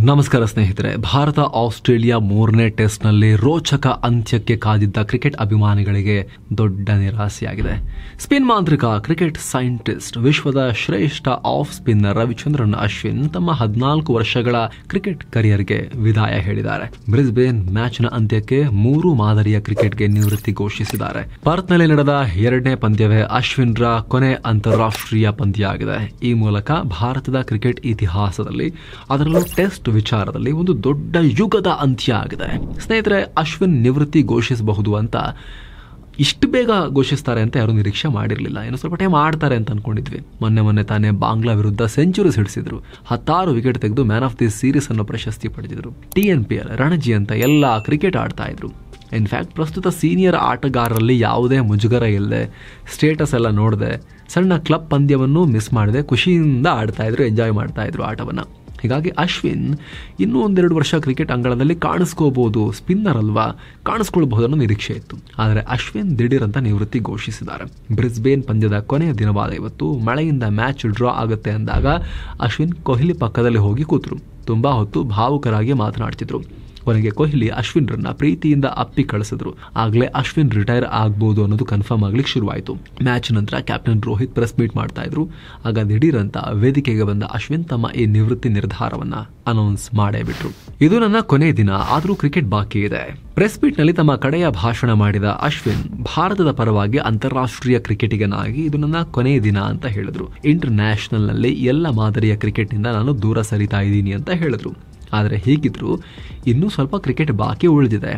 ನಮಸ್ಕಾರ ಸ್ನೇಹಿತರೆ. ಭಾರತ ಆಸ್ಟ್ರೇಲಿಯಾ 3ನೇ ಟೆಸ್ಟ್ನಲ್ಲಿ ರೋಚಕ ಅಂತ್ಯಕ್ಕೆ ಕಾದಿದ್ದ ಕ್ರಿಕೆಟ್ ಅಭಿಮಾನಿಗಳಿಗೆ ದೊಡ್ಡ ನಿರಾಸೆಯಾಗಿದೆ. ಸ್ಪಿನ್ ಮಾಂತ್ರಿಕ, ಕ್ರಿಕೆಟ್ ಸೈಂಟಿಸ್ಟ್, ವಿಶ್ವದ ಶ್ರೇಷ್ಠ ಆಫ್ ಸ್ಪಿನ್ನರ್ ರವಿಚಂದ್ರನ್ ಅಶ್ವಿನ್ ತಮ್ಮ 14 ವರ್ಷಗಳ ಕ್ರಿಕೆಟ್ ಕರಿಯರ್ಗೆ ವಿದಾಯ ಹೇಳಿದ್ದಾರೆ. ಬ್ರಿಸ್ಬೇನ್ ಮ್ಯಾಚ್ನ ಅಂತ್ಯಕ್ಕೆ 3 ಮಾದರಿಯ ಕ್ರಿಕೆಟ್ಗೆ ನಿವೃತ್ತಿ ಘೋಷಿಸಿದ್ದಾರೆ. ಪರ್ತ್ನಲ್ಲಿ ನಡೆದ 2ನೇ ಪಂದ್ಯವೇ ಅಶ್ವಿನ್ರ ಕೊನೆ ಅಂತಾರಾಷ್ಟ್ರೀಯ ಪಂದ್ಯ ಆಗಿದೆ. ಈ ಮೂಲಕ ಭಾರತದ ಕ್ರಿಕೆಟ್ ಇತಿಹಾಸದಲ್ಲಿ, ಅದರಲ್ಲೂ ಟೆಸ್ಟ್ ವಿಚಾರದಲ್ಲಿ ಒಂದು ದೊಡ್ಡ ಯುಗದ ಅಂತ್ಯ ಆಗಿದೆ. ಸ್ನೇಹಿತರೆ, ಅಶ್ವಿನ್ ನಿವೃತ್ತಿ ಘೋಷಿಸಬಹುದು ಅಂತ ಇಷ್ಟು ಬೇಗ ಘೋಷಿಸ್ತಾರೆ ಅಂತ ಯಾರು ನಿರೀಕ್ಷೆ ಮಾಡಿರಲಿಲ್ಲ. ಏನೋ ಸ್ವಲ್ಪ ಟೈಮ್ ಆಡ್ತಾರೆ ಅಂತ ಅನ್ಕೊಂಡಿದ್ವಿ. ಮೊನ್ನೆ ತಾನೇ ಬಾಂಗ್ಲಾ ವಿರುದ್ಧ ಸೆಂಚುರೀಸ್ ಹಿಡಿಸಿದ್ರು, 16 ವಿಕೆಟ್ ತೆಗೆದು ಮ್ಯಾನ್ ಆಫ್ ದಿ ಸೀರೀಸ್ ಅನ್ನೋ ಪ್ರಶಸ್ತಿ ಪಡೆದಿದ್ರು. TNPL, ರಣಜಿ ಅಂತ ಎಲ್ಲ ಕ್ರಿಕೆಟ್ ಆಡ್ತಾ ಇದ್ರು. ಇನ್ಫ್ಯಾಕ್ಟ್ ಪ್ರಸ್ತುತ ಸೀನಿಯರ್ ಆಟಗಾರರಲ್ಲಿ ಯಾವುದೇ ಮುಜುಗರ ಇಲ್ಲದೆ, ಸ್ಟೇಟಸ್ ಎಲ್ಲ ನೋಡದೆ, ಸಣ್ಣ ಕ್ಲಬ್ ಪಂದ್ಯವನ್ನು ಮಿಸ್ ಮಾಡದೆ ಖುಷಿಯಿಂದ ಆಡ್ತಾ ಇದ್ರು, ಎಂಜಾಯ್ ಮಾಡ್ತಾ ಇದ್ರು ಆಟವನ್ನು. ಹೀಗಾಗಿ ಅಶ್ವಿನ್ ಇನ್ನೂ 1-2 ವರ್ಷ ಕ್ರಿಕೆಟ್ ಅಂಗಳದಲ್ಲಿ ಕಾಣಿಸ್ಕೋಬಹುದು, ಸ್ಪಿನ್ನರ್ ಅಲ್ವಾ, ಕಾಣಿಸ್ಕೊಳ್ಬಹುದು ಅನ್ನೋ ನಿರೀಕ್ಷೆ ಇತ್ತು. ಆದರೆ ಅಶ್ವಿನ್ ದಿಢೀರಂತ ನಿವೃತ್ತಿ ಘೋಷಿಸಿದ್ದಾರೆ. ಬ್ರಿಸ್ಬೇನ್ ಪಂದ್ಯದ ಕೊನೆಯ ದಿನವಾದ ಇವತ್ತು ಮಳೆಯಿಂದ ಮ್ಯಾಚ್ ಡ್ರಾ ಆಗುತ್ತೆ ಅಂದಾಗ ಅಶ್ವಿನ್ ಕೊಹ್ಲಿ ಪಕ್ಕದಲ್ಲಿ ಹೋಗಿ ಕೂತರು. ತುಂಬಾ ಹೊತ್ತು ಭಾವುಕರಾಗಿ ಮಾತನಾಡ್ತಿದ್ರು. ಕೊನೆಗೆ ಕೊಹ್ಲಿ ಅಶ್ವಿನ್ರನ್ನ ಪ್ರೀತಿಯಿಂದ ಅಪ್ಪಿ ಕಳಿಸಿದ್ರು. ಆಗ್ಲೇ ಅಶ್ವಿನ್ ರಿಟೈರ್ ಆಗ್ಬಹುದು ಅನ್ನೋದು ಕನ್ಫರ್ಮ್ ಆಗ್ಲಿಕ್ಕೆ ಶುರುವಾಯಿತು. ಮ್ಯಾಚ್ ನಂತರ ಕ್ಯಾಪ್ಟನ್ ರೋಹಿತ್ ಪ್ರೆಸ್ ಮೀಟ್ ಮಾಡ್ತಾ ಇದ್ರು. ಆಗ ದಿಢೀರಂತ ವೇದಿಕೆಗೆ ಬಂದ ಅಶ್ವಿನ್ ತಮ್ಮ ಈ ನಿವೃತ್ತಿ ನಿರ್ಧಾರವನ್ನ ಅನೌನ್ಸ್ ಮಾಡೇ ಬಿಟ್ರು. ಇದು ನನ್ನ ಕೊನೆ ದಿನ, ಆದ್ರೂ ಕ್ರಿಕೆಟ್ ಬಾಕಿ ಇದೆ. ಪ್ರೆಸ್ ಮೀಟ್ ನಲ್ಲಿ ತಮ್ಮ ಕಡೆಯ ಭಾಷಣ ಮಾಡಿದ ಅಶ್ವಿನ್ ಭಾರತದ ಪರವಾಗಿ ಅಂತಾರಾಷ್ಟ್ರೀಯ ಕ್ರಿಕೆಟಿಗನಾಗಿ ಇದು ನನ್ನ ಕೊನೆಯ ದಿನ ಅಂತ ಹೇಳಿದ್ರು. ಇಂಟರ್ ನ್ಯಾಷನಲ್ ನಲ್ಲಿ ಎಲ್ಲ ಮಾದರಿಯ ಕ್ರಿಕೆಟ್ ನಿಂದ ನಾನು ದೂರ ಸರಿತಾ ಇದ್ದೀನಿ ಅಂತ ಹೇಳಿದ್ರು. ಆದರೆ ಹೀಗಿದ್ರು ಇನ್ನೂ ಸ್ವಲ್ಪ ಕ್ರಿಕೆಟ್ ಬಾಕಿ ಉಳಿದಿದೆ,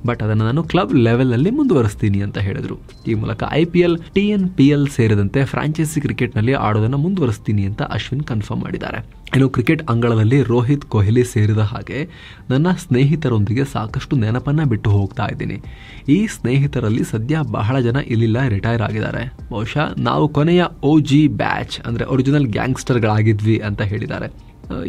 ಬಟ್ ಅದನ್ನು ನಾನು ಕ್ಲಬ್ ಲೆವೆಲ್ನಲ್ಲಿ ಮುಂದುವರಿಸ್ತೀನಿ ಅಂತ ಹೇಳಿದ್ರು. ಈ ಮೂಲಕ IPL, TNPL ಸೇರಿದಂತೆ ಫ್ರಾಂಚೈಸಿ ಕ್ರಿಕೆಟ್ನಲ್ಲಿ ಆಡೋದನ್ನು ಮುಂದುವರಿಸ್ತೀನಿ ಅಂತ ಅಶ್ವಿನ್ ಕನ್ಫರ್ಮ್ ಮಾಡಿದ್ದಾರೆ. ಇನ್ನು ಕ್ರಿಕೆಟ್ ಅಂಗಳದಲ್ಲಿ ರೋಹಿತ್, ಕೊಹ್ಲಿ ಸೇರಿದ ಹಾಗೆ ನನ್ನ ಸ್ನೇಹಿತರೊಂದಿಗೆ ಸಾಕಷ್ಟು ನೆನಪನ್ನ ಬಿಟ್ಟು ಹೋಗ್ತಾ ಇದ್ದೀನಿ. ಈ ಸ್ನೇಹಿತರಲ್ಲಿ ಸದ್ಯ ಬಹಳ ಜನ ಇಲ್ಲಿಲ್ಲ, ರಿಟೈರ್ ಆಗಿದ್ದಾರೆ. ಬಹುಶಃ ನಾವು ಕೊನೆಯ OG ಬ್ಯಾಚ್ ಅಂದರೆ ಒರಿಜಿನಲ್ ಗ್ಯಾಂಗ್ಸ್ಟರ್ಗಳಾಗಿದ್ವಿ ಅಂತ ಹೇಳಿದ್ದಾರೆ.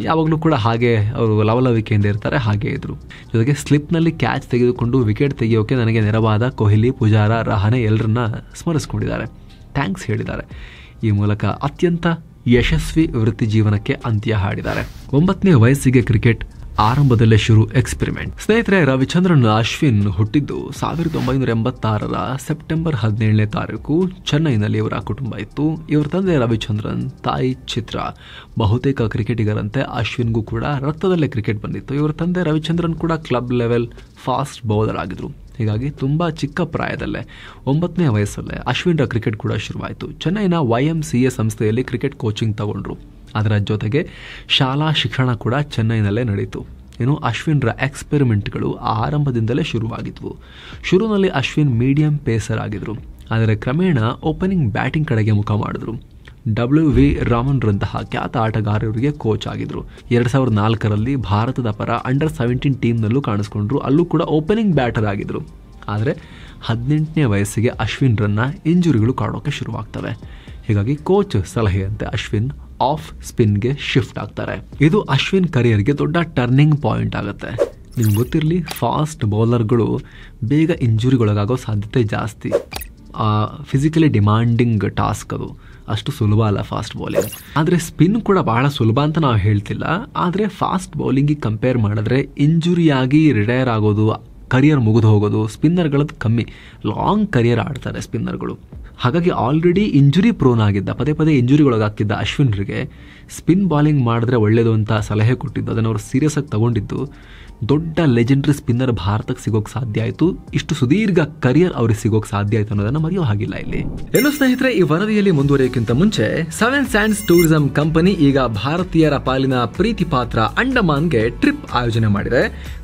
ಯಾವಾಗಲೂ ಕೂಡ ಹಾಗೆ ಅವರು ಲವಲವಿಕೆಯಿಂದ ಇರ್ತಾರೆ, ಹಾಗೆ ಇದ್ರು. ಜೊತೆಗೆ ಸ್ಲಿಪ್ನಲ್ಲಿ ಕ್ಯಾಚ್ ತೆಗೆದುಕೊಂಡು ವಿಕೆಟ್ ತೆಗೆಯೋಕೆ ನನಗೆ ನೆರವಾದ ಕೊಹ್ಲಿ, ಪೂಜಾರ, ರಹಾನೆ ಎಲ್ಲರನ್ನ ಸ್ಮರಿಸಿಕೊಂಡಿದ್ದಾರೆ, ಥ್ಯಾಂಕ್ಸ್ ಹೇಳಿದ್ದಾರೆ. ಈ ಮೂಲಕ ಅತ್ಯಂತ ಯಶಸ್ವಿ ವೃತ್ತಿ ಜೀವನಕ್ಕೆ ಅಂತ್ಯ ಹಾಡಿದ್ದಾರೆ. 9ನೇ ವಯಸ್ಸಿಗೆ ಕ್ರಿಕೆಟ್ ಆರಂಭದಲ್ಲೇ ಶುರು ಎಕ್ಸ್ಪೆರಿಮೆಂಟ್. ಸ್ನೇಹಿತರೆ, ರವಿಚಂದ್ರನ್ ಅಶ್ವಿನ್ ಹುಟ್ಟಿದ್ದು 1986ರ ಸೆಪ್ಟೆಂಬರ್ 17ನೇ ತಾರೀಕು ಚೆನ್ನೈನಲ್ಲಿ ಇವರ ಕುಟುಂಬ ಇತ್ತು. ಇವರ ತಂದೆ ರವಿಚಂದ್ರನ್, ತಾಯಿ ಚಿತ್ರ. ಬಹುತೇಕ ಕ್ರಿಕೆಟಿಗರಂತೆ ಅಶ್ವಿನ್ಗೂ ಕೂಡ ರಕ್ತದಲ್ಲೇ ಕ್ರಿಕೆಟ್ ಬಂದಿತ್ತು. ಇವರ ತಂದೆ ರವಿಚಂದ್ರನ್ ಕೂಡ ಕ್ಲಬ್ ಲೆವೆಲ್ ಫಾಸ್ಟ್ ಬೌಲರ್ ಆಗಿದ್ರು. ಹೀಗಾಗಿ ತುಂಬಾ ಚಿಕ್ಕ ಪ್ರಾಯದಲ್ಲೇ 9ನೇ ವಯಸ್ಸಲ್ಲೇ ಅಶ್ವಿನ್ರ ಕ್ರಿಕೆಟ್ ಕೂಡ ಶುರುವಾಯಿತು. ಚೆನ್ನೈನ YMCA ಸಂಸ್ಥೆಯಲ್ಲಿ ಕ್ರಿಕೆಟ್ ಕೋಚಿಂಗ್ ತಗೊಂಡ್ರು. ಅದರ ಜೊತೆಗೆ ಶಾಲಾ ಶಿಕ್ಷಣ ಕೂಡ ಚೆನ್ನೈನಲ್ಲೇ ನಡೆಯಿತು. ಇನ್ನು ಅಶ್ವಿನ್ರ ಎಕ್ಸ್ಪೆರಿಮೆಂಟ್ಗಳು ಆರಂಭದಿಂದಲೇ ಶುರುವಾಗಿದ್ವು. ಶುರುವಿನಲ್ಲಿ ಅಶ್ವಿನ್ ಮೀಡಿಯಂ ಪೇಸರ್ ಆಗಿದ್ರು, ಆದರೆ ಕ್ರಮೇಣ ಓಪನಿಂಗ್ ಬ್ಯಾಟಿಂಗ್ ಕಡೆಗೆ ಮುಖ ಮಾಡಿದ್ರು. WV ರಾಮನ್ರಂತಹ ಖ್ಯಾತ ಆಟಗಾರರಿಗೆ ಕೋಚ್ ಆಗಿದ್ರು. 2004ರಲ್ಲಿ ಭಾರತದ ಪರ ಅಂಡರ್-17 ಟೀಮ್ನಲ್ಲೂ ಕಾಣಿಸ್ಕೊಂಡ್ರು. ಅಲ್ಲೂ ಕೂಡ ಓಪನಿಂಗ್ ಬ್ಯಾಟರ್ ಆಗಿದ್ರು. ಆದರೆ 18ನೇ ವಯಸ್ಸಿಗೆ ಅಶ್ವಿನ್ರನ್ನ ಇಂಜುರಿಗಳು ಕಾಡೋಕೆ ಶುರುವಾಗ್ತವೆ. ಹೀಗಾಗಿ ಕೋಚ್ ಸಲಹೆಯಂತೆ ಅಶ್ವಿನ್ ಆಫ್ ಸ್ಪಿನ್ಗೆ ಶಿಫ್ಟ್ ಆಗ್ತಾರೆ. ಇದು ಅಶ್ವಿನ್ ಕರಿಯರ್ಗೆ ದೊಡ್ಡ ಟರ್ನಿಂಗ್ ಪಾಯಿಂಟ್ ಆಗುತ್ತೆ. ನಿಮ್ಗೆ ಗೊತ್ತಿರಲಿ, ಫಾಸ್ಟ್ ಬೌಲರ್ಗಳು ಬೇಗ ಇಂಜುರಿಗೊಳಗಾಗೋ ಸಾಧ್ಯತೆ ಜಾಸ್ತಿ. ಫಿಸಿಕಲಿ ಡಿಮಾಂಡಿಂಗ್ ಟಾಸ್ಕ್ ಅದು, ಅಷ್ಟು ಸುಲಭ ಅಲ್ಲ ಫಾಸ್ಟ್ ಬೌಲಿಂಗ್. ಆದರೆ ಸ್ಪಿನ್ ಕೂಡ ಬಹಳ ಸುಲಭ ಅಂತ ನಾವು ಹೇಳ್ತಿಲ್ಲ. ಆದರೆ ಫಾಸ್ಟ್ ಬೌಲಿಂಗಿಗೆ ಕಂಪೇರ್ ಮಾಡಿದ್ರೆ ಇಂಜುರಿಯಾಗಿ ರಿಟೈರ್ ಆಗೋದು, ಕರಿಯರ್ ಮುಗಿದು ಹೋಗೋದು ಸ್ಪಿನ್ನರ್ಗಳದ್ದು ಕಮ್ಮಿ. ಲಾಂಗ್ ಕರಿಯರ್ ಆಡ್ತಾರೆ ಸ್ಪಿನ್ನರ್ಗಳು. ಹಾಗಾಗಿ ಆಲ್ರೆಡಿ ಇಂಜುರಿ ಪ್ರೋನ್ ಆಗಿದ್ದ, ಪದೇ ಪದೇ ಇಂಜುರಿಗೊಳಗಾಗ್ತಿದ್ದ ಅಶ್ವಿನ್ರಿಗೆ ಸ್ಪಿನ್ ಬೌಲಿಂಗ್ ಮಾಡಿದ್ರೆ ಒಳ್ಳೆಯದು ಅಂತ ಸಲಹೆ ಕೊಟ್ಟಿದ್ದು, ಅದನ್ನು ಅವರು ಸೀರಿಯಸ್ ಆಗಿ ತಗೊಂಡಿದ್ದು. ದೊಡ್ಡ ಲೆಜೆಂಡ್ರಿ ಸ್ಪಿನ್ನರ್ ಭಾರತಕ್ಕೆ ಸಿಗೋಕೆ ಸಾಧ್ಯ ಆಯಿತು. ಇಷ್ಟು ಸುದೀರ್ಘ ಕರಿಯರ್ ಅವ್ರಿಗೆ ಸಿಗೋಕೆ ಸಾಧ್ಯ ಆಯಿತು ಅನ್ನೋದನ್ನ ಮರೆಯೋ ಹಾಗಿಲ್ಲ ಇಲ್ಲಿ. ಏನು ಸ್ನೇಹಿತರೆ, ಈ ವರದಿಯಲ್ಲಿ ಮುಂದುವರಿಯೋಕ್ಕಿಂತ ಮುಂಚೆ 7 Sands ಟೂರಿಸಂ ಕಂಪನಿ ಈಗ ಭಾರತೀಯರ ಪಾಲಿನ ಪ್ರೀತಿ ಪಾತ್ರ ಅಂಡಮಾನ್ಗೆ ಟ್ರಿಪ್ ಆಯೋಜನೆ ಮಾಡಿದೆ.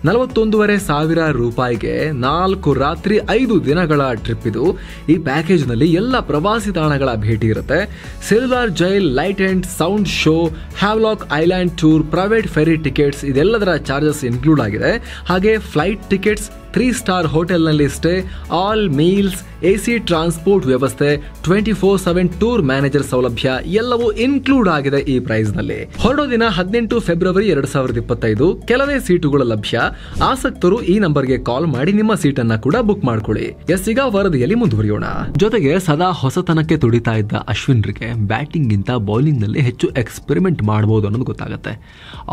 41,500 ರೂಪಾಯಿಗೆ 4 ರಾತ್ರಿ 5 ದಿನಗಳ ಟ್ರಿಪ್ ಇದು. ಈ ಪ್ಯಾಕೇಜ್ ನಲ್ಲಿ ಎಲ್ಲ ಪ್ರವಾಸಿ ತಾಣಗಳ ಭೇಟಿ ಇರುತ್ತೆ. Cellular jail, light and sound show, Havelock island tour, private ferry tickets, ಇದೆಲ್ಲದರ ಚಾರ್ಜಸ್ ಇನ್ಕ್ಲೂಡ್ ಆಗಿದೆ. ಹಾಗೆ ಫ್ಲೈಟ್ ಟಿಕೆಟ್ಸ್, 3 ಸ್ಟಾರ್ ಹೋಟೆಲ್ನಲ್ಲಿ stay, all meals, AC transport ವ್ಯವಸ್ಥೆ, 24/7 ಟೂರ್ ಮ್ಯಾನೇಜರ್ ಸೌಲಭ್ಯ ಎಲ್ಲವೂ ಇನ್ಕ್ಲೂಡ್ ಆಗಿದೆ ಈ ಪ್ರೈಸ್ ನಲ್ಲಿ. ಹೊರಡೋ ದಿನ 18 ಫೆಬ್ರವರಿ 2025. ಕೆಲವೇ ಸೀಟುಗಳು ಲಭ್ಯ. ಆಸಕ್ತರು ಈ ನಂಬರ್ಗೆ ಕಾಲ್ ಮಾಡಿ ನಿಮ್ಮ ಸೀಟನ್ನ ಕೂಡ ಬುಕ್ ಮಾಡ್ಕೊಳ್ಳಿ. ಈಗ ವರದಿಯಲ್ಲಿ ಮುಂದುವರಿಯೋಣ. ಜೊತೆಗೆ ಸದಾ ಹೊಸತನಕ್ಕೆ ತುಡಿತಾ ಇದ್ದ ಅಶ್ವಿನ್ರಿಗೆ ಬ್ಯಾಟಿಂಗ್ ಗಿಂತ ಬೌಲಿಂಗ್ ನಲ್ಲಿ ಹೆಚ್ಚು ಎಕ್ಸ್ಪೆರಿಮೆಂಟ್ ಮಾಡಬಹುದು ಅನ್ನೋದು ಗೊತ್ತಾಗುತ್ತೆ.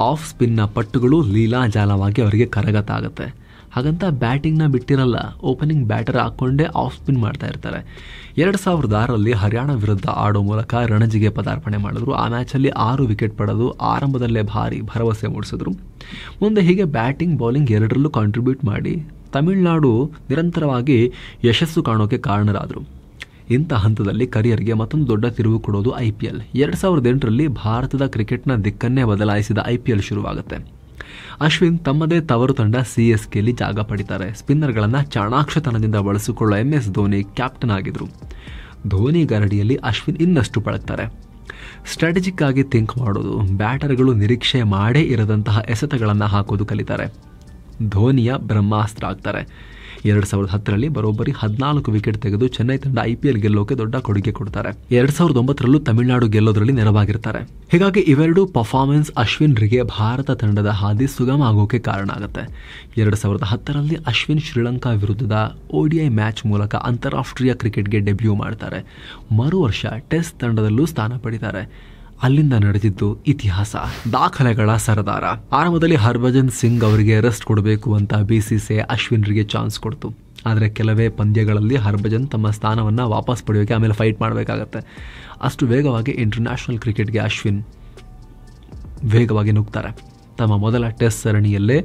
ಆಫ್ ಸ್ಪಿನ್ ನ ಪಟ್ಟುಗಳು ಲೀಲಾಜಾಲವಾಗಿ ಅವರಿಗೆ ಕರಗತ ಆಗುತ್ತೆ. ಹಾಗಂತ ಬ್ಯಾಟಿಂಗ್ ನ ಬಿಟ್ಟಿರಲ್ಲ, ಓಪನಿಂಗ್ ಬ್ಯಾಟರ್ ಹಾಕೊಂಡೇ ಆಫ್ ಸ್ಪಿನ್ ಮಾಡ್ತಾ ಇರ್ತಾರೆ. 2006ರಲ್ಲಿ ಹರಿಯಾಣ ವಿರುದ್ಧ ಆಡೋ ಮೂಲಕ ರಣಜಿಗೆ ಪದಾರ್ಪಣೆ ಮಾಡಿದ್ರು. ಆ ಮ್ಯಾಚ್ ಅಲ್ಲಿ 6 ವಿಕೆಟ್ ಪಡೆದು ಆರಂಭದಲ್ಲೇ ಭಾರಿ ಭರವಸೆ ಮೂಡಿಸಿದ್ರು. ಮುಂದೆ ಹೀಗೆ ಬ್ಯಾಟಿಂಗ್ ಬೌಲಿಂಗ್ ಎರಡರಲ್ಲೂ ಕಾಂಟ್ರಿಬ್ಯೂಟ್ ಮಾಡಿ ತಮಿಳುನಾಡು ನಿರಂತರವಾಗಿ ಯಶಸ್ಸು ಕಾಣೋಕೆ ಕಾರಣರಾದರು. ಇಂಥ ಹಂತದಲ್ಲಿ ಕರಿಯರ್ಗೆ ಮತ್ತೊಂದು ದೊಡ್ಡ ತಿರುವು ಕೊಡೋದು IPL. 2008ರಲ್ಲಿ ಭಾರತದ ಕ್ರಿಕೆಟ್ನ ದಿಕ್ಕನ್ನೇ ಬದಲಾಯಿಸಿದ IPL ಶುರುವಾಗುತ್ತೆ. ಅಶ್ವಿನ್ ತಮ್ಮದೇ ತವರು ತಂಡ CSKಲಿ ಜಾಗ ಪಡಿತಾರೆ. ಸ್ಪಿನ್ನರ್ಗಳನ್ನು ಚಾಣಾಕ್ಷತನದಿಂದ ಬಳಸಿಕೊಳ್ಳೋ MS ಧೋನಿ ಕ್ಯಾಪ್ಟನ್ ಆಗಿದ್ರು. ಧೋನಿ ಗರಡಿಯಲ್ಲಿ ಅಶ್ವಿನ್ ಇನ್ನಷ್ಟು ಪಳಗ್ತಾರೆ. ಸ್ಟ್ರಾಟಜಿಕ್ ಆಗಿ ಥಿಂಕ್ ಮಾಡೋದು, ಬ್ಯಾಟರ್ಗಳು ನಿರೀಕ್ಷೆ ಮಾಡೇ ಇರದಂತಹ ಎಸೆತಗಳನ್ನು ಹಾಕೋದು ಕಲಿತಾರೆ. ಧೋನಿಯ ಬ್ರಹ್ಮಾಸ್ತ್ರ ಆಗ್ತಾರೆ. 2010ರಲ್ಲಿ ಬರೋಬ್ಬರಿ 14 ವಿಕೆಟ್ ತೆಗೆದು ಚೆನ್ನೈ ತಂಡ IPL ಗೆಲ್ಲೋಕೆ ದೊಡ್ಡ ಕೊಡುಗೆ ಕೊಡ್ತಾರೆ. 2009ರಲ್ಲೂ ತಮಿಳುನಾಡು ಗೆಲ್ಲೋದ್ರಲ್ಲಿ ನೆರವಾಗಿರ್ತಾರೆ. ಹೀಗಾಗಿ ಇವೆರಡು ಪರ್ಫಾರ್ಮೆನ್ಸ್ ಅಶ್ವಿನ್ರಿಗೆ ಭಾರತ ತಂಡದ ಹಾದಿ ಸುಗಮ ಆಗೋಕೆ ಕಾರಣ ಆಗುತ್ತೆ. 2010ರಲ್ಲಿ ಅಶ್ವಿನ್ ಶ್ರೀಲಂಕಾ ವಿರುದ್ಧದ ODI ಮ್ಯಾಚ್ ಮೂಲಕ ಅಂತಾರಾಷ್ಟ್ರೀಯ ಕ್ರಿಕೆಟ್ಗೆ ಡೆಬ್ಯೂ ಮಾಡ್ತಾರೆ. ಮರು ವರ್ಷ ಟೆಸ್ಟ್ ತಂಡದಲ್ಲೂ ಸ್ಥಾನ ಪಡಿತಾರೆ. ಅಲ್ಲಿಂದ ನಡೆದಿದ್ದು ಇತಿಹಾಸ, ದಾಖಲೆಗಳ ಸರದಾರ. ಆರಂಭದಲ್ಲಿ ಹರ್ಭಜನ್ ಸಿಂಗ್ ಅವರಿಗೆ ರೆಸ್ಟ್ ಕೊಡಬೇಕು ಅಂತ BCCI ಅಶ್ವಿನ್ರಿಗೆ ಚಾನ್ಸ್ ಕೊಡ್ತು. ಆದರೆ ಕೆಲವೇ ಪಂದ್ಯಗಳಲ್ಲಿ ಹರ್ಭಜನ್ ತಮ್ಮ ಸ್ಥಾನವನ್ನು ವಾಪಸ್ ಪಡೆಯೋಕೆ ಆಮೇಲೆ ಫೈಟ್ ಮಾಡಬೇಕಾಗತ್ತೆ. ಅಷ್ಟು ವೇಗವಾಗಿ ಇಂಟರ್ನ್ಯಾಷನಲ್ ಕ್ರಿಕೆಟ್ಗೆ ಅಶ್ವಿನ್ ವೇಗವಾಗಿ ನುಗ್ತಾರೆ. ತಮ್ಮ ಮೊದಲ ಟೆಸ್ಟ್ ಸರಣಿಯಲ್ಲೇ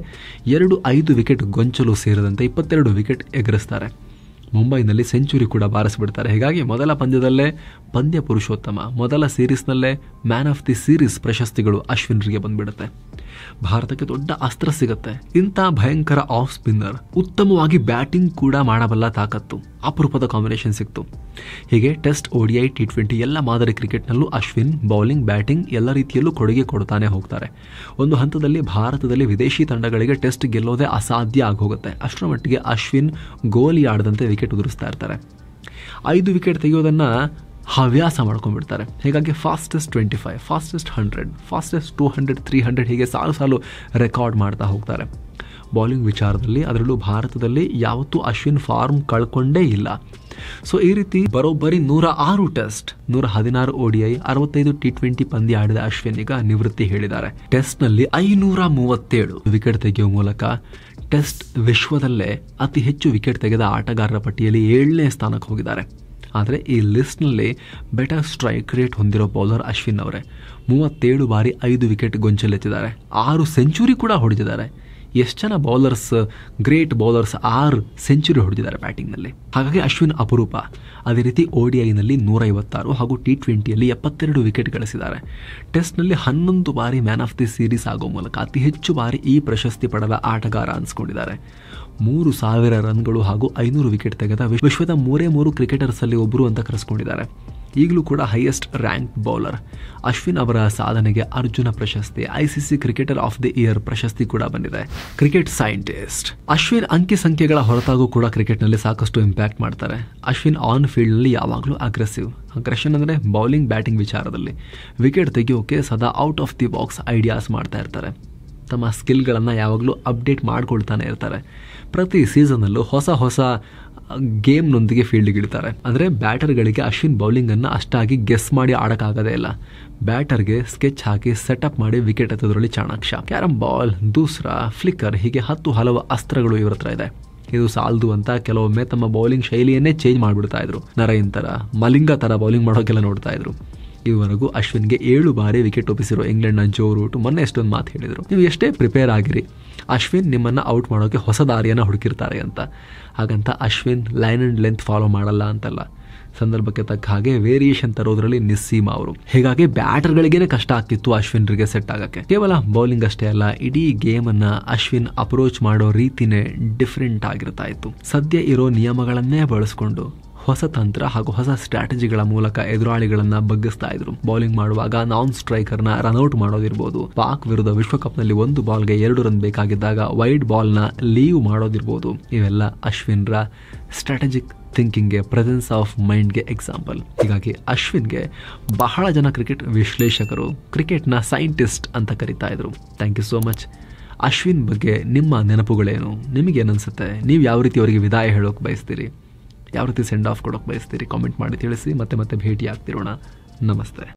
5 ವಿಕೆಟ್ ಗೊಂಚಲು ಸೇರಿದಂತೆ 22 ವಿಕೆಟ್ ಎಗರಿಸ್ತಾರೆ. ಮುಂಬೈನಲ್ಲಿ ಸೆಂಚುರಿ ಕೂಡ ಬಾರಿಸಿಬಿಡ್ತಾರೆ. ಹೀಗಾಗಿ ಮೊದಲ ಪಂದ್ಯದಲ್ಲೇ ಪಂದ್ಯ ಪುರುಷೋತ್ತಮ, ಮೊದಲ ಸೀರೀಸ್ನಲ್ಲೇ ಮ್ಯಾನ್ ಆಫ್ ದಿ ಸೀರೀಸ್ ಪ್ರಶಸ್ತಿಗಳು ಅಶ್ವಿನ್ರಿಗೆ ಬಂದ್ಬಿಡುತ್ತೆ. ಭಾರತಕ್ಕೆ ದೊಡ್ಡ ಅಸ್ತ್ರ ಸಿಗುತ್ತೆ. ಇಂಥ ಭಯಂಕರ ಆಫ್ ಸ್ಪಿನ್ನರ್, ಉತ್ತಮವಾಗಿ ಬ್ಯಾಟಿಂಗ್ ಕೂಡ ಮಾಡಬಲ್ಲ ತಾಕತ್ತು, ಅಪರೂಪದ ಕಾಂಬಿನೇಷನ್ ಸಿಕ್ತು. ಹೀಗೆ ಟೆಸ್ಟ್, ODI, T20 ಎಲ್ಲ ಮಾದರಿ ಕ್ರಿಕೆಟ್ನಲ್ಲೂ ಅಶ್ವಿನ್ ಬೌಲಿಂಗ್, ಬ್ಯಾಟಿಂಗ್ ಎಲ್ಲ ರೀತಿಯಲ್ಲೂ ಕೊಡುಗೆ ಕೊಡ್ತಾನೆ ಹೋಗ್ತಾರೆ. ಒಂದು ಹಂತದಲ್ಲಿ ಭಾರತದಲ್ಲಿ ವಿದೇಶಿ ತಂಡಗಳಿಗೆ ಟೆಸ್ಟ್ ಗೆಲ್ಲೋದೇ ಅಸಾಧ್ಯ ಆಗೋಗುತ್ತೆ. ಅಷ್ಟರ ಮಟ್ಟಿಗೆ ಅಶ್ವಿನ್ ಗೋಲಿ ಆಡದಂತೆ ವಿಕೆಟ್ ಉದುರಿಸ್ತಾ ಇರ್ತಾರೆ. 5 ವಿಕೆಟ್ ತೆಗೆಯೋದನ್ನು ಹವ್ಯಾಸ ಮಾಡ್ಕೊಂಡ್ಬಿಡ್ತಾರೆ. ಹೀಗಾಗಿ ಫಾಸ್ಟೆಸ್ಟ್ 25, ಫಾಸ್ಟೆಸ್ಟ್ 100, ಫಾಸ್ಟೆಸ್ಟ್ 200, 300 ಹೀಗೆ ಸಾಲು ರೆಕಾರ್ಡ್ ಮಾಡ್ತಾ ಹೋಗ್ತಾರೆ. ಬೌಲಿಂಗ್ ವಿಚಾರದಲ್ಲಿ ಅದರಲ್ಲೂ ಭಾರತದಲ್ಲಿ ಯಾವತ್ತೂ ಅಶ್ವಿನ್ ಫಾರ್ಮ್ ಕಳ್ಕೊಂಡೇ ಇಲ್ಲ. ಸೊ ಈ ರೀತಿ ಬರೋಬ್ಬರಿ 106 ಟೆಸ್ಟ್, 116 ODI, 65 T20 ಪಂದ್ಯ ಆಡಿದ ಅಶ್ವಿನ್ ಈಗ ನಿವೃತ್ತಿ ಹೇಳಿದ್ದಾರೆ. ಟೆಸ್ಟ್ನಲ್ಲಿ 537 ವಿಕೆಟ್ ತೆಗೆಯುವ ಮೂಲಕ ಟೆಸ್ಟ್ ವಿಶ್ವದಲ್ಲೇ ಅತಿ ಹೆಚ್ಚು ವಿಕೆಟ್ ತೆಗೆದ ಆಟಗಾರರ ಪಟ್ಟಿಯಲ್ಲಿ 7ನೇ ಸ್ಥಾನಕ್ಕೆ ಹೋಗಿದ್ದಾರೆ. ಆದರೆ ಈ ಲಿಸ್ಟ್ನಲ್ಲಿ ಬೆಟರ್ ಸ್ಟ್ರೈಕ್ ರೇಟ್ ಹೊಂದಿರೋ ಬೌಲರ್ ಅಶ್ವಿನ್ ಅವರೇ. 37 ಬಾರಿ 5 ವಿಕೆಟ್ ಗೊಂಚಲೆತ್ತಿದ್ದಾರೆ. 6 ಸೆಂಚುರಿ ಕೂಡ ಹೊಡೆದಿದ್ದಾರೆ. ಎಷ್ಟು ಜನ ಬೌಲರ್ಸ್, ಗ್ರೇಟ್ ಬೌಲರ್ಸ್ 6 ಸೆಂಚುರಿ ಹೊಡೆದಿದ್ದಾರೆ ಬ್ಯಾಟಿಂಗ್ನಲ್ಲಿ. ಹಾಗಾಗಿ ಅಶ್ವಿನ್ ಅಪರೂಪ. ಅದೇ ರೀತಿ ODIನಲ್ಲಿ 156 ಹಾಗೂ T20ಯಲ್ಲಿ 72 ವಿಕೆಟ್ ಗಳಿಸಿದ್ದಾರೆ. ಟೆಸ್ಟ್ನಲ್ಲಿ 11 ಬಾರಿ ಮ್ಯಾನ್ ಆಫ್ ದಿ ಸೀರೀಸ್ ಆಗೋ ಮೂಲಕ ಅತಿ ಹೆಚ್ಚು ಬಾರಿ ಈ ಪ್ರಶಸ್ತಿ ಪಡೆದ ಆಟಗಾರ ಅನ್ಸ್ಕೊಂಡಿದ್ದಾರೆ. 3000 ರನ್ಗಳು ಹಾಗೂ 500 ವಿಕೆಟ್ ತೆಗೆದ ವಿಶ್ವದ 3 ಕ್ರಿಕೆಟರ್ಸ್ ಅಲ್ಲಿ ಒಬ್ಬರು ಅಂತ ಕರೆಸ್ಕೊಂಡಿದ್ದಾರೆ. ಈಗಲೂ ಕೂಡ ಹೈಯೆಸ್ಟ್ ರ್ಯಾಂಕ್ ಬೌಲರ್. ಅಶ್ವಿನ್ ಅವರ ಸಾಧನೆಗೆ ಅರ್ಜುನ ಪ್ರಶಸ್ತಿ, ICC cricketer of the year ಪ್ರಶಸ್ತಿ ಕೂಡ ಬಂದಿದೆ. ಕ್ರಿಕೆಟ್ ಸೈಂಟಿಸ್ಟ್ ಅಶ್ವಿನ್ ಅಂಕಿ ಸಂಖ್ಯೆಗಳ ಹೊರತಾಗೂ ಕೂಡ ಕ್ರಿಕೆಟ್ನಲ್ಲಿ ಸಾಕಷ್ಟು ಇಂಪ್ಯಾಕ್ಟ್ ಮಾಡ್ತಾರೆ. ಅಶ್ವಿನ್ ಆನ್ ಫೀಲ್ಡ್ನಲ್ಲಿ ಯಾವಾಗಲೂ ಅಗ್ರೆಷನ್ ಅಂದರೆ ಬೌಲಿಂಗ್, ಬ್ಯಾಟಿಂಗ್ ವಿಚಾರದಲ್ಲಿ ವಿಕೆಟ್ ತೆಗೆಯೋಕೆ ಸದಾ out of the box ideas ಮಾಡ್ತಾ ಇರ್ತಾರೆ. ತಮ್ಮ ಸ್ಕಿಲ್ಗಳನ್ನು ಯಾವಾಗಲೂ ಅಪ್ಡೇಟ್ ಮಾಡ್ಕೊಳ್ತಾನೆ ಇರ್ತಾರೆ. ಪ್ರತಿ ಸೀಸನ್ನಲ್ಲೂ ಹೊಸ ಗೇಮ್ನೊಂದಿಗೆ ಫೀಲ್ಡ್ಗೆ ಇಡ್ತಾರೆ. ಅಂದರೆ ಬ್ಯಾಟರ್ಗಳಿಗೆ ಅಶ್ವಿನ್ ಬೌಲಿಂಗನ್ನು ಅಷ್ಟಾಗಿ ಗೆಸ್ ಮಾಡಿ ಆಡೋಕ್ಕಾಗೋದೇ ಇಲ್ಲ. ಬ್ಯಾಟರ್ಗೆ ಸ್ಕೆಚ್ ಹಾಕಿ ಸೆಟಪ್ ಮಾಡಿ ವಿಕೆಟ್ ಎತ್ತೋದ್ರಲ್ಲಿ ಚಾಣಾಕ್ಷ. ಕ್ಯಾರಮ್ ಬಾಲ್, ದೂಸ್ರಾ, ಫ್ಲಿಕ್ಕರ್ ಹೀಗೆ ಹಲವು ಅಸ್ತ್ರಗಳು ಇವ್ರ ಹತ್ರ ಇದೆ. ಇದು ಸಾಲದು ಅಂತ ಕೆಲವೊಮ್ಮೆ ತಮ್ಮ ಬೌಲಿಂಗ್ ಶೈಲಿಯನ್ನೇ ಚೇಂಜ್ ಮಾಡಿಬಿಡ್ತಾ ಇದ್ರು. ನರೈನ್ ಥರ, ಮಲಿಂಗ ಥರ ಬೌಲಿಂಗ್ ಮಾಡೋಕೆಲ್ಲ ನೋಡ್ತಾ ಇದ್ರು. ಈವರೆಗೂ ಅಶ್ವಿನ್ಗೆ 7 ಬಾರಿ ವಿಕೆಟ್ ಒಪ್ಪಿಸಿರೋ ಇಂಗ್ಲೆಂಡ್ನ ಜೋ ರೂಟ್ ಮೊನ್ನೆ ಎಷ್ಟೊಂದು ಮಾತು ಹೇಳಿದರು, ನೀವು ಎಷ್ಟೇ ಪ್ರಿಪೇರ್ ಆಗಿರಿ, ಅಶ್ವಿನ್ ನಿಮ್ಮನ್ನು ಔಟ್ ಮಾಡೋಕೆ ಹೊಸ ದಾರಿಯನ್ನು ಹುಡುಕಿರ್ತಾರೆ ಅಂತ. ಹಾಗಂತ Ashwin line and length follow ಮಾಡಲ್ಲ ಅಂತಲ್ಲ. ಸಂದರ್ಭಕ್ಕೆ ತಕ್ಕ ಹಾಗೆ ವೇರಿಯೇಷನ್ ತರೋದ್ರಲ್ಲಿ ನಿಸ್ಸೀಮ ಅವರು. ಹೀಗಾಗಿ ಬ್ಯಾಟರ್ಗಳಿಗೇನೆ ಕಷ್ಟ ಆಗ್ತಿತ್ತು ಅಶ್ವಿನ್ರಿಗೆ ಸೆಟ್ ಆಗಕ್ಕೆ. ಕೇವಲ ಬೌಲಿಂಗ್ ಅಷ್ಟೇ ಅಲ್ಲ, ಇಡೀ ಗೇಮ್ ಅನ್ನ ಅಶ್ವಿನ್ ಅಪ್ರೋಚ್ ಮಾಡೋ ರೀತಿನೇ ಡಿಫ್ರೆಂಟ್ ಆಗಿರ್ತಾ ಇತ್ತು. ಸದ್ಯ ಇರೋ ನಿಯಮಗಳನ್ನೇ ಬಳಸ್ಕೊಂಡು ಹೊಸ ತಂತ್ರ ಹಾಗೂ ಹೊಸ ಸ್ಟ್ರಾಟಜಿಗಳ ಮೂಲಕ ಎದುರಾಳಿಗಳನ್ನ ಬಗ್ಗಿಸ್ತಾ ಇದ್ರು. ಬೌಲಿಂಗ್ ಮಾಡುವಾಗ ನಾನ್ ಸ್ಟ್ರೈಕರ್ನ ರನ್ಔಟ್ ಮಾಡೋದಿರ್ಬೋದು, ಪಾಕ್ ವಿರುದ್ಧ ವಿಶ್ವಕಪ್ನಲ್ಲಿ 1 ಬಾಲ್ಗೆ 2 ರನ್ ಬೇಕಾಗಿದ್ದಾಗ ವೈಡ್ ಬಾಲ್ನ ಲೀವ್ ಮಾಡೋದಿರ್ಬೋದು, ಇವೆಲ್ಲ ಅಶ್ವಿನ್ರ ಸ್ಟ್ರಾಟಜಿಕ್ ಥಿಂಕಿಂಗ್ಗೆ, ಪ್ರೆಸೆನ್ಸ್ ಆಫ್ ಮೈಂಡ್ಗೆ ಎಕ್ಸಾಂಪಲ್. ಹೀಗಾಗಿ ಅಶ್ವಿನ್ಗೆ ಬಹಳ ಜನ ಕ್ರಿಕೆಟ್ ವಿಶ್ಲೇಷಕರು ಕ್ರಿಕೆಟ್ನ ಸೈಂಟಿಸ್ಟ್ ಅಂತ ಕರಿತಾ ಇದ್ರು. Thank you so much. Ashwin ಬಗ್ಗೆ ನಿಮ್ಮ ನೆನಪುಗಳೇನು? ನಿಮಗೇನನ್ಸುತ್ತೆ? ನೀವು ಯಾವ ರೀತಿ ಅವರಿಗೆ ವಿದಾಯ ಹೇಳೋಕೆ ಬಯಸ್ತೀರಿ? ಯಾವ ರೀತಿ ಸೆಂಡ್ ಆಫ್ ಕೊಡೋಕೆ ಬಯಸ್ತೀರಿ? ಕಾಮೆಂಟ್ ಮಾಡಿ ತಿಳಿಸಿ. ಮತ್ತೆ ಭೇಟಿ ಆಗ್ತಿರೋಣ. ನಮಸ್ತೆ.